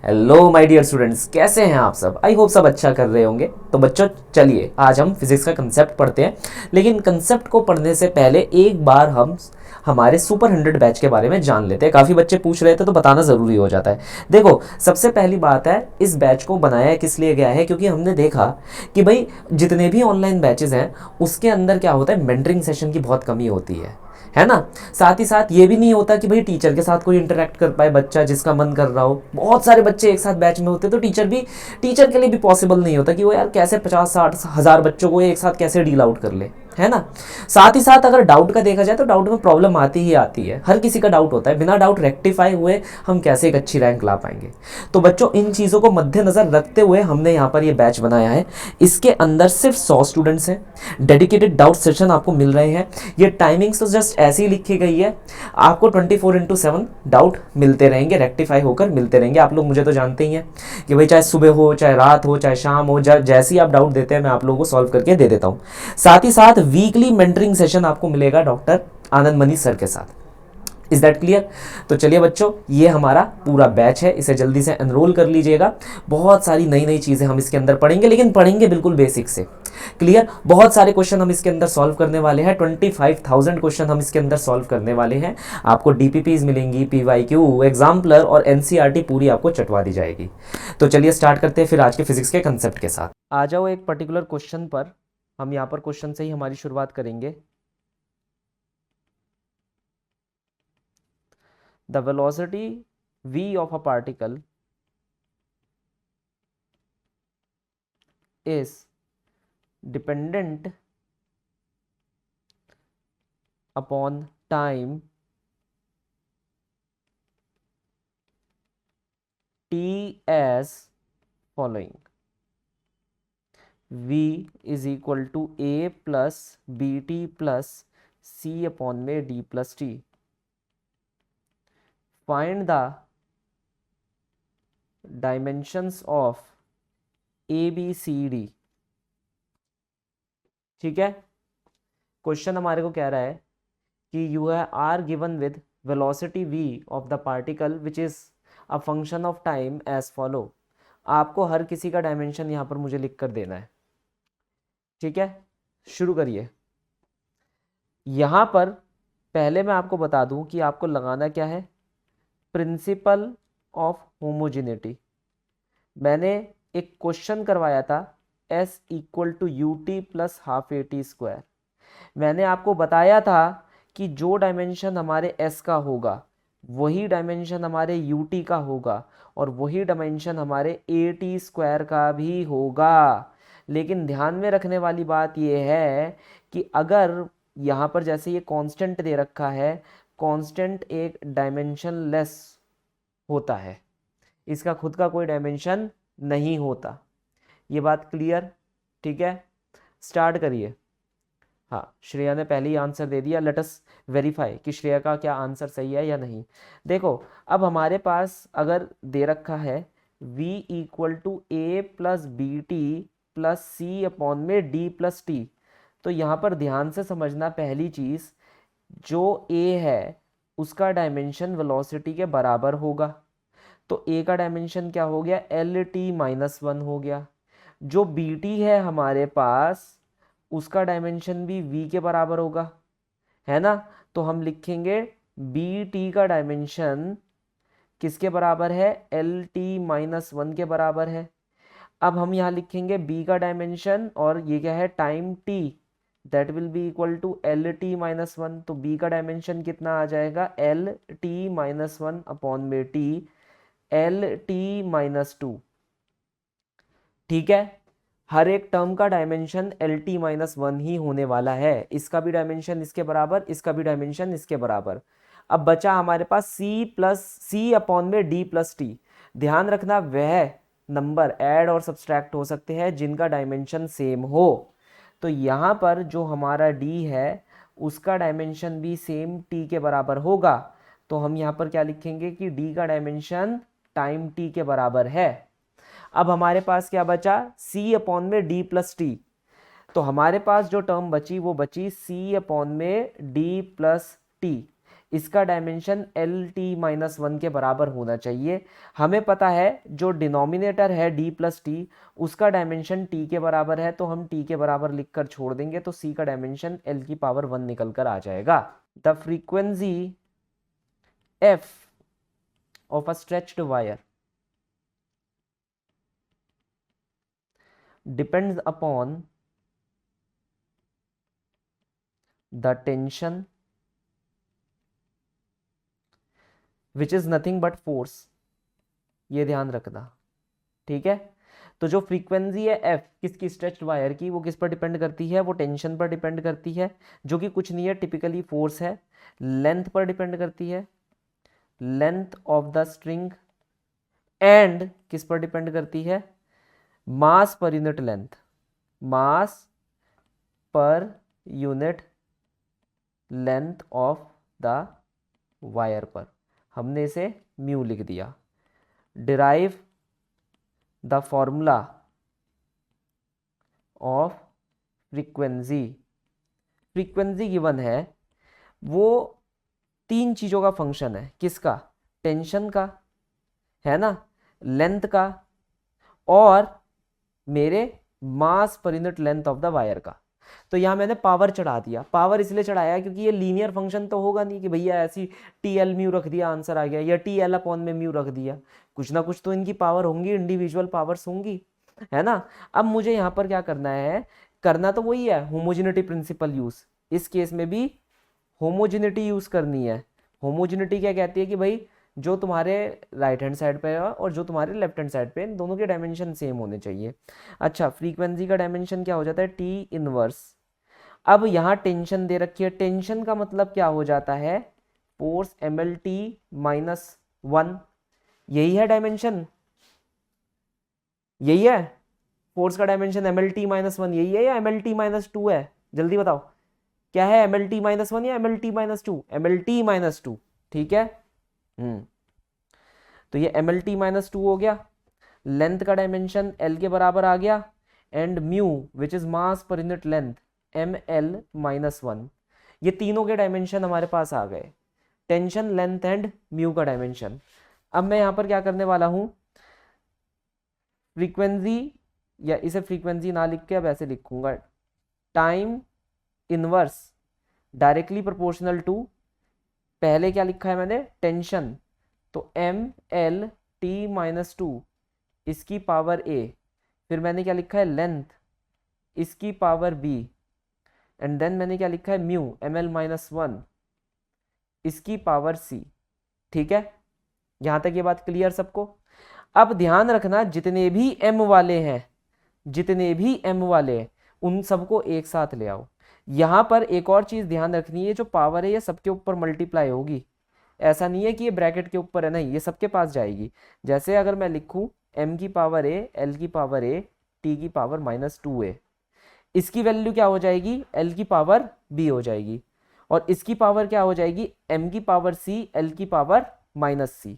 Hello my dear students, कैसे हैं आप सब। आई होप सब अच्छा कर रहे होंगे। तो बच्चों चलिए आज हम फिजिक्स का कंसेप्ट पढ़ते हैं। लेकिन कंसेप्ट को पढ़ने से पहले एक बार हम हमारे सुपर 100 बैच के बारे में जान लेते हैं। काफ़ी बच्चे पूछ रहे थे तो बताना ज़रूरी हो जाता है। देखो, सबसे पहली बात है, इस बैच को बनाया किस लिए गया है, क्योंकि हमने देखा कि भाई जितने भी ऑनलाइन बैचेज़ हैं उसके अंदर क्या होता है, मेंटरिंग सेशन की बहुत कमी होती है ना। साथ ही साथ ये भी नहीं होता कि भाई टीचर के साथ कोई इंटरेक्ट कर पाए बच्चा जिसका मन कर रहा हो। बहुत सारे बच्चे एक साथ बैच में होते तो टीचर के लिए भी पॉसिबल नहीं होता कि वो यार कैसे 50-60 हज़ार बच्चों को एक साथ कैसे डील आउट कर ले, है ना। साथ ही साथ अगर डाउट का देखा जाए तो डाउट में प्रॉब्लम आती ही आती है, हर किसी का डाउट होता है। बिना डाउट रेक्टिफाई हुए हम कैसे एक अच्छी रैंक ला पाएंगे। तो बच्चों इन चीज़ों को मद्देनजर रखते हुए हमने यहाँ पर ये बैच बनाया है। इसके अंदर सिर्फ 100 स्टूडेंट्स हैं। डेडिकेटेड डाउट सेशन आपको मिल रहे हैं। ये टाइमिंग्स तो जस्ट ऐसी ही लिखी गई है, आपको 24/7 डाउट मिलते रहेंगे, रेक्टिफाई होकर मिलते रहेंगे। आप लोग मुझे तो जानते ही हैं कि भाई चाहे सुबह हो, चाहे रात हो, चाहे शाम हो, जैसे ही आप डाउट देते हैं मैं आप लोगों को सॉल्व करके दे देता हूँ। साथ ही साथ वीकली मेंटरिंग सेशन आपको मिलेगा डॉक्टर आनंद मनी सर के साथ। Is that clear. तो चलिए बच्चों, ये हमारा पूरा बैच है, इसे जल्दी से एनरोल कर लीजिएगा। बहुत सारी नई नई चीज़ें हम इसके अंदर पढ़ेंगे, लेकिन पढ़ेंगे बिल्कुल बेसिक से। क्लियर। बहुत सारे क्वेश्चन हम इसके अंदर सॉल्व करने वाले हैं। 25,000 क्वेश्चन हम इसके अंदर सॉल्व करने वाले हैं। आपको डीपीपीज मिलेंगी, पीवाईक्यू, एग्जाम्पलर और एनसीईआरटी पूरी आपको चटवा दी जाएगी। तो चलिए स्टार्ट करते हैं फिर आज के फिजिक्स के कंसेप्ट के साथ। आ जाओ एक पर्टिकुलर क्वेश्चन पर। हम यहाँ पर क्वेश्चन से ही हमारी शुरुआत करेंगे। The velocity v of a particle is dependent upon time t as following. v is equal to a plus bt plus c upon में d plus t. Find the dimensions of a b c d. ठीक है। Question हमारे को कह रहा है कि you are given with velocity v of the particle which is a function of time as follow. आपको हर किसी का डायमेंशन यहाँ पर मुझे लिख कर देना है। ठीक है, शुरू करिए। यहाँ पर पहले मैं आपको बता दूं कि आपको लगाना क्या है, प्रिंसिपल ऑफ होमोजिनिटी। मैंने एक क्वेश्चन करवाया था s equal to u t plus half a t square. मैंने आपको बताया था कि जो डायमेंशन हमारे s का होगा वही डायमेंशन हमारे यू टी का होगा और वही डायमेंशन हमारे ए टी स्क्वायर का भी होगा। लेकिन ध्यान में रखने वाली बात यह है कि अगर यहाँ पर जैसे ये कांस्टेंट दे रखा है, कांस्टेंट एक डायमेंशन लेस होता है, इसका खुद का कोई डायमेंशन नहीं होता। ये बात क्लियर। ठीक है, स्टार्ट करिए। हाँ, श्रेया ने पहले ही आंसर दे दिया। लेट अस वेरीफाई कि श्रेया का क्या आंसर सही है या नहीं। देखो, अब हमारे पास अगर दे रखा है v equal to a plus b t plus c upon में डी प्लस टी, तो यहाँ पर ध्यान से समझना पहली चीज़, जो a है उसका डायमेंशन वेलोसिटी के बराबर होगा। तो a का डायमेंशन क्या हो गया, एल टी माइनस वन हो गया। जो बी टी है हमारे पास उसका डायमेंशन भी v के बराबर होगा, है ना। तो हम लिखेंगे बी टी का डायमेंशन किसके बराबर है, एल टी माइनस वन के बराबर है। अब हम यहाँ लिखेंगे b का डायमेंशन और ये क्या है, time t, that will be equal to L T minus one. तो b का डायमेंशन कितना आ जाएगा, L T minus one upon में T, L T minus two. ठीक है, हर एक टर्म का dimension L T minus one ही होने वाला है। इसका भी डायमेंशन इसके बराबर, इसका भी डायमेंशन इसके बराबर। अब बचा हमारे पास सी प्लस सी अपॉन में डी प्लस टी। ध्यान रखना वह नंबर ऐड और सब्सट्रैक्ट हो सकते हैं जिनका डायमेंशन सेम हो। तो यहाँ पर जो हमारा डी है उसका डायमेंशन भी सेम टी के बराबर होगा। तो हम यहाँ पर क्या लिखेंगे कि डी का डायमेंशन टाइम टी के बराबर है। अब हमारे पास क्या बचा, c अपॉन में d प्लस टी। तो हमारे पास जो टर्म बची वो बची c अपॉन में d प्लस टी। इसका dimension L T minus one के बराबर होना चाहिए। हमें पता है जो डिनोमिनेटर है डी प्लस टी उसका डायमेंशन टी के बराबर है, तो हम टी के बराबर लिखकर छोड़ देंगे, तो सी का डायमेंशन एल की पावर वन निकल कर आ जाएगा। The frequency F of a stretched wire depends upon the tension which is nothing but force, ये ध्यान रखना, ठीक है। तो जो फ्रीक्वेंसी है एफ किसकी, स्ट्रेच्ड वायर की, वो किस पर डिपेंड करती है, वो टेंशन पर डिपेंड करती है, जो कि कुछ नहीं है, टिपिकली फोर्स है। लेंथ पर डिपेंड करती है, length of the string, and किस पर डिपेंड करती है, मास पर यूनिट लेंथ, मास पर unit length of the wire पर। हमने इसे म्यू लिख दिया। Derive the formula of frequency, frequency given है, वो तीन चीज़ों का फंक्शन है, किसका, टेंशन का, है ना, लेंथ का, और मेरे मास पर unit length of the wire का। तो यहाँ मैंने पावर चढ़ा दिया, पावर इसलिए चढ़ाया क्योंकि ये लीनियर फंक्शन तो होगा नहीं कि भैया ऐसी टी एल म्यू रख दिया आंसर आ गया, या टी एल अपॉन में म्यू रख दिया, कुछ ना कुछ तो इनकी पावर होंगी, इंडिविजुअल पावर्स होंगी, है ना। अब मुझे यहाँ पर क्या करना है, करना तो वही है, होमोजेनिटी प्रिंसिपल यूज, इस केस में भी होमोजेनिटी यूज करनी है। होमोजेनिटी क्या कहती है कि भाई जो तुम्हारे राइट हैंड साइड पे है और जो तुम्हारे लेफ्ट हैंड साइड पे, इन दोनों के डायमेंशन सेम होने चाहिए। अच्छा, फ्रीक्वेंसी का डायमेंशन क्या हो जाता है, टी इनवर्स। अब यहाँ टेंशन दे रखी है, टेंशन का मतलब क्या हो जाता है, force M L T minus one, यही है डायमेंशन, यही है फोर्स का dimension, M L T minus one यही है या M L T minus two है, जल्दी बताओ क्या है, M L T minus one या M L T minus two, M L T minus two, ठीक है। तो ये M L T minus two हो गया, लेंथ का डायमेंशन एल के बराबर आ गया, and mu which is mass पर unit length m l minus one, ये तीनों के डायमेंशन हमारे पास आ गए, टेंशन, लेंथ एंड म्यू का डायमेंशन। अब मैं यहाँ पर क्या करने वाला हूँ, फ्रीक्वेंसी, या इसे फ्रीक्वेंसी ना लिख के अब ऐसे लिखूंगा, time inverse directly proportional to, पहले क्या लिखा है मैंने, टेंशन, तो m L T minus two इसकी पावर ए, फिर मैंने क्या लिखा है, लेंथ इसकी पावर बी, एंड देन मैंने क्या लिखा है, mu m l minus one इसकी पावर सी, ठीक है। यहां तक ये बात क्लियर सबको। अब ध्यान रखना, जितने भी एम वाले हैं, जितने भी एम वाले हैं, उन सबको एक साथ ले आओ। यहां पर एक और चीज ध्यान रखनी है, जो पावर है ये सबके ऊपर मल्टीप्लाई होगी, ऐसा नहीं है कि ये ब्रैकेट के ऊपर है, नहीं, ये सबके पास जाएगी। जैसे अगर मैं लिखूं m की पावर a, l की पावर a, t की पावर माइनस टू ए, इसकी वैल्यू क्या हो जाएगी, l की पावर b हो जाएगी, और इसकी पावर क्या हो जाएगी, m की पावर c, l की पावर माइनस c।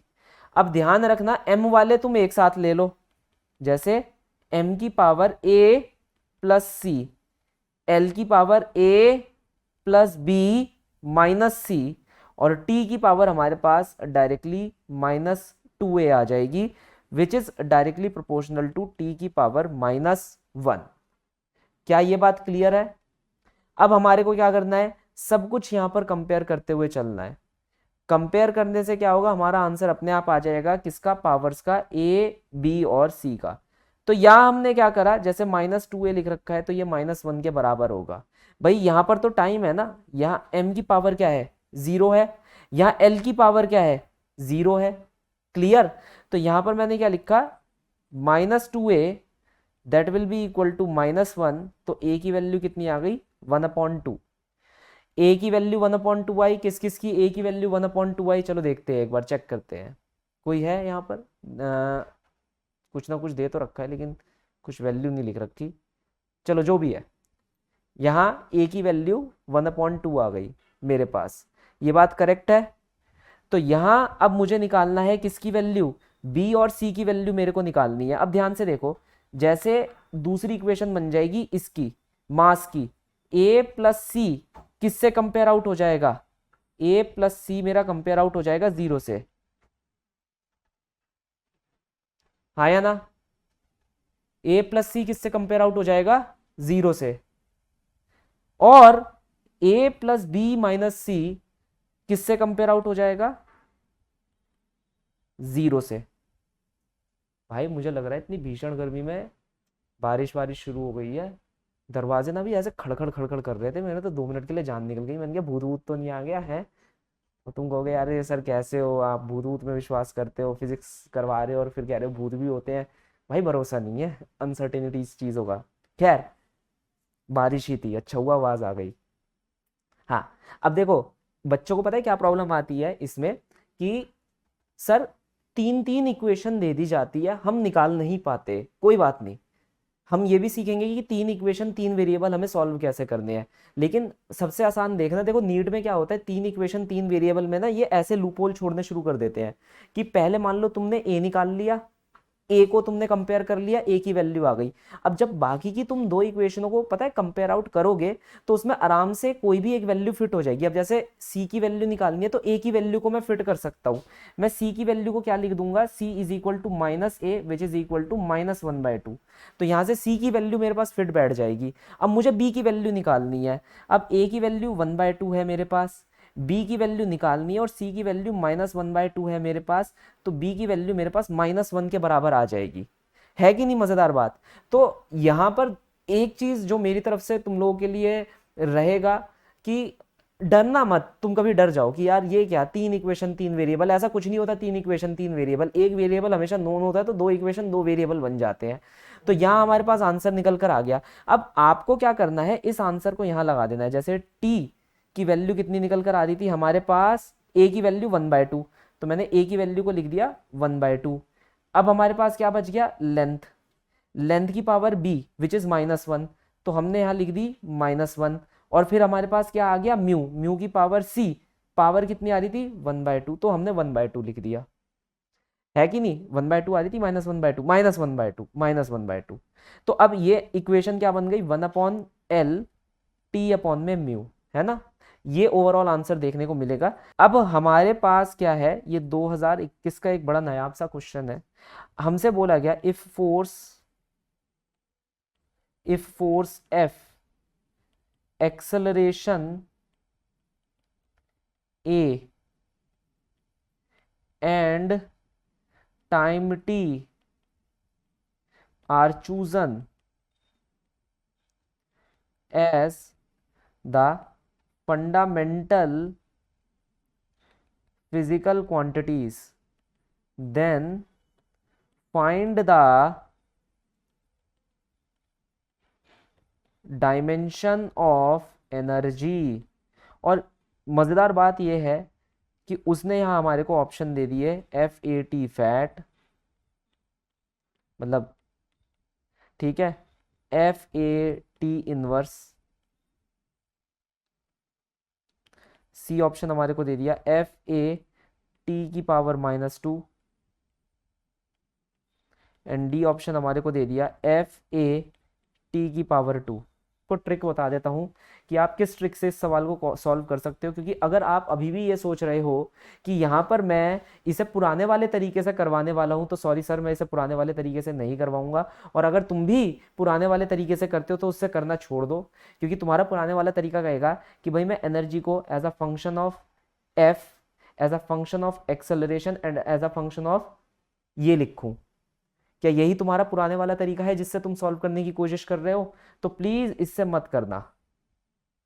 अब ध्यान रखना, m वाले तुम एक साथ ले लो, जैसे m की power a plus c, l की power a plus b minus c, और t की पावर हमारे पास डायरेक्टली माइनस टू ए आ जाएगी, which is directly proportional to t की पावर माइनस वन। क्या ये बात क्लियर है। अब हमारे को क्या करना है, सब कुछ यहां पर कंपेयर करते हुए चलना है। कंपेयर करने से क्या होगा, हमारा आंसर अपने आप आ जाएगा, किसका, पावर्स का, ए बी और सी का। तो यहां हमने क्या करा, जैसे माइनस टू ए लिख रखा है तो ये माइनस वन के बराबर होगा। भाई यहां पर तो टाइम है ना, यहाँ m की पावर क्या है, जीरो है, यहाँ l की पावर क्या है, जीरो है, क्लियर। तो यहां पर मैंने क्या लिखा, minus two a that will be equal to minus one, तो a की वैल्यू कितनी आ गई, वन अपॉन टू, a की वैल्यू वन अपॉन टू आई, किस किस की a की वैल्यू वन अपॉन टू आई, चलो देखते हैं एक बार, चेक करते हैं, कोई है यहाँ पर, कुछ ना कुछ दे तो रखा है लेकिन कुछ वैल्यू नहीं लिख रखी, चलो जो भी है, यहाँ a की वैल्यू वन अपॉन टू आ गई मेरे पास, ये बात करेक्ट है। तो यहाँ अब मुझे निकालना है किसकी वैल्यू, b और c की वैल्यू मेरे को निकालनी है। अब ध्यान से देखो, जैसे दूसरी इक्वेशन बन जाएगी इसकी, मास की, a प्लस सी किससे कंपेयर आउट हो जाएगा, ए प्लस सी मेरा कंपेयर आउट हो जाएगा 0 से, हाँ या ना? ए प्लस सी किससे कंपेयर आउट हो जाएगा? 0 से। और ए प्लस बी माइनस सी किससे कंपेयर आउट हो जाएगा? 0 से। भाई मुझे लग रहा है इतनी भीषण गर्मी में बारिश बारिश शुरू हो गई है, दरवाजे ना भी ऐसे खड़खड़ खड़खड़ कर रहे थे, मैंने तो 2 मिनट के लिए जान निकल गई, मैंने कहा भूत वूत तो नहीं आ गया है? और तुम कहोगे यार ये सर कैसे हो आप, भूत वूत में विश्वास करते हो, फिजिक्स करवा रहे हो और फिर कह रहे हो भूत भी होते हैं। भाई भरोसा नहीं है अनसर्टेनिटी इस चीज़ों का। खैर बारिश ही थी, अच्छा हुआ आवाज़ आ गई। हाँ, अब देखो बच्चों को पता है क्या प्रॉब्लम आती है इसमें, कि सर तीन तीन इक्वेशन दे दी जाती है, हम निकाल नहीं पाते। कोई बात नहीं, हम ये भी सीखेंगे कि तीन इक्वेशन तीन वेरिएबल हमें सॉल्व कैसे करने हैं। लेकिन सबसे आसान देखना, देखो नीट में क्या होता है, तीन इक्वेशन तीन वेरिएबल में ना ये ऐसे लूपहोल छोड़ने शुरू कर देते हैं कि पहले मान लो तुमने ए निकाल लिया, ए को तुमने कंपेयर कर लिया, ए की वैल्यू आ गई। अब जब बाकी की तुम दो इक्वेशनों को पता है कंपेयर आउट करोगे तो उसमें आराम से कोई भी एक वैल्यू फिट हो जाएगी। अब जैसे सी की वैल्यू निकालनी है तो ए की वैल्यू को मैं फिट कर सकता हूं। मैं सी की वैल्यू को क्या लिख दूंगा, c is equal to minus a which is equal to -1/2। तो यहां से सी की वैल्यू मेरे पास फिट बैठ जाएगी। अब मुझे बी की वैल्यू निकालनी है। अब ए की वैल्यू 1/2 है मेरे पास, बी की वैल्यू निकालनी है और सी की वैल्यू -1/2 है मेरे पास, तो बी की वैल्यू मेरे पास -1 के बराबर आ जाएगी। है कि नहीं मजेदार बात? तो यहां पर एक चीज जो मेरी तरफ से तुम लोगों के लिए रहेगा कि डरना मत, तुम कभी डर जाओ कि यार ये क्या तीन इक्वेशन तीन वेरिएबल, ऐसा कुछ नहीं होता। तीन इक्वेशन तीन वेरिएबल, एक वेरिएबल हमेशा नोन होता है तो दो इक्वेशन दो वेरिएबल बन जाते हैं। तो यहां हमारे पास आंसर निकल कर आ गया। अब आपको क्या करना है, इस आंसर को यहां लगा देना है। जैसे टी की वैल्यू कितनी निकल कर आ रही थी हमारे पास, ए की वैल्यू 1/2, तो मैंने ए की वैल्यू को लिख दिया 1/2। अब हमारे पास क्या बच गया, लेंथ, लेंथ की पावर बी विच इज -1, तो हमने यहां लिख दी -1। और फिर हमारे पास क्या आ गया, म्यू, म्यू की पावर सी, पावर कितनी आ रही थी 1/2, तो हमने 1/2 लिख दिया। है कि नहीं, 1/2 आ रही थी, -1/2 -1/2 -1/2। तो अब ये इक्वेशन क्या बन गई, 1/L टी अपॉन में म्यू, है ना? ये ओवरऑल आंसर देखने को मिलेगा। अब हमारे पास क्या है, ये 2021 का एक बड़ा नायाब सा क्वेश्चन है। हमसे बोला गया if force F, acceleration A and time T are chosen as the fundamental physical quantities, then find the dimension of energy। और मजेदार बात यह है कि उसने यहां हमारे को ऑप्शन दे दिए FAT फैट, मतलब ठीक है, FAT इनवर्स, सी ऑप्शन हमारे को दे दिया FAT की पावर -2, एंड डी ऑप्शन हमारे को दे दिया FAT की पावर 2। को ट्रिक बता देता हूं कि आप किस ट्रिक से इस सवाल को सॉल्व कर सकते हो, क्योंकि अगर आप अभी भी ये सोच रहे हो कि यहां पर मैं इसे पुराने वाले तरीके से करवाने वाला हूं, तो सॉरी सर, मैं इसे पुराने वाले तरीके से नहीं करवाऊंगा। और अगर तुम भी पुराने वाले तरीके से करते हो तो उससे करना छोड़ दो, क्योंकि तुम्हारा पुराने वाला तरीका कहेगा कि भाई मैं एनर्जी को as a function of f, as a function of acceleration and as a function of ये लिखूं। क्या यही तुम्हारा पुराने वाला तरीका है जिससे तुम सॉल्व करने की कोशिश कर रहे हो? तो प्लीज इससे मत करना,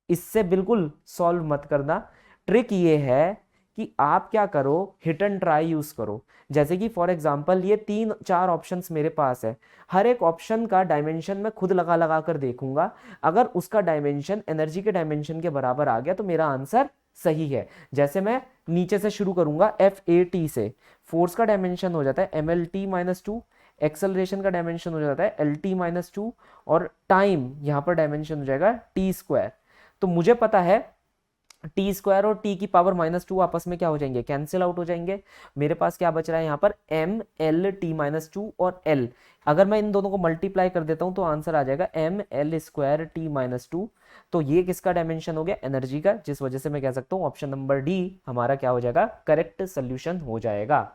इससे बिल्कुल सॉल्व मत करना। ट्रिक ये है कि आप क्या करो, हिट एंड ट्राई यूज करो। जैसे कि फॉर एग्जांपल ये तीन चार ऑप्शंस मेरे पास है, हर एक ऑप्शन का डायमेंशन मैं खुद लगा लगा कर देखूंगा। अगर उसका डायमेंशन एनर्जी के डायमेंशन के बराबर आ गया तो मेरा आंसर सही है। जैसे मैं नीचे से शुरू करूंगा, FAT से फोर्स का डायमेंशन हो जाता है MLT-2, एक्सेलरेशन का डायमेंशन हो जाता है LT-2, और टाइम यहां पर डायमेंशन हो जाएगा T²। तो मुझे पता है टी स्क्वायर और टी की पावर -2 आपस में क्या हो जाएंगे, कैंसिल आउट हो जाएंगे। मेरे पास क्या बच रहा है यहाँ पर, एम एल टी -2 और एल। अगर मैं इन दोनों को मल्टीप्लाई कर देता हूँ तो आंसर आ जाएगा एम एल स्क्वायर टी -2। तो ये किसका डायमेंशन हो गया, एनर्जी का, जिस वजह से मैं कह सकता हूँ ऑप्शन नंबर डी हमारा क्या हो जाएगा, करेक्ट सोल्यूशन हो जाएगा।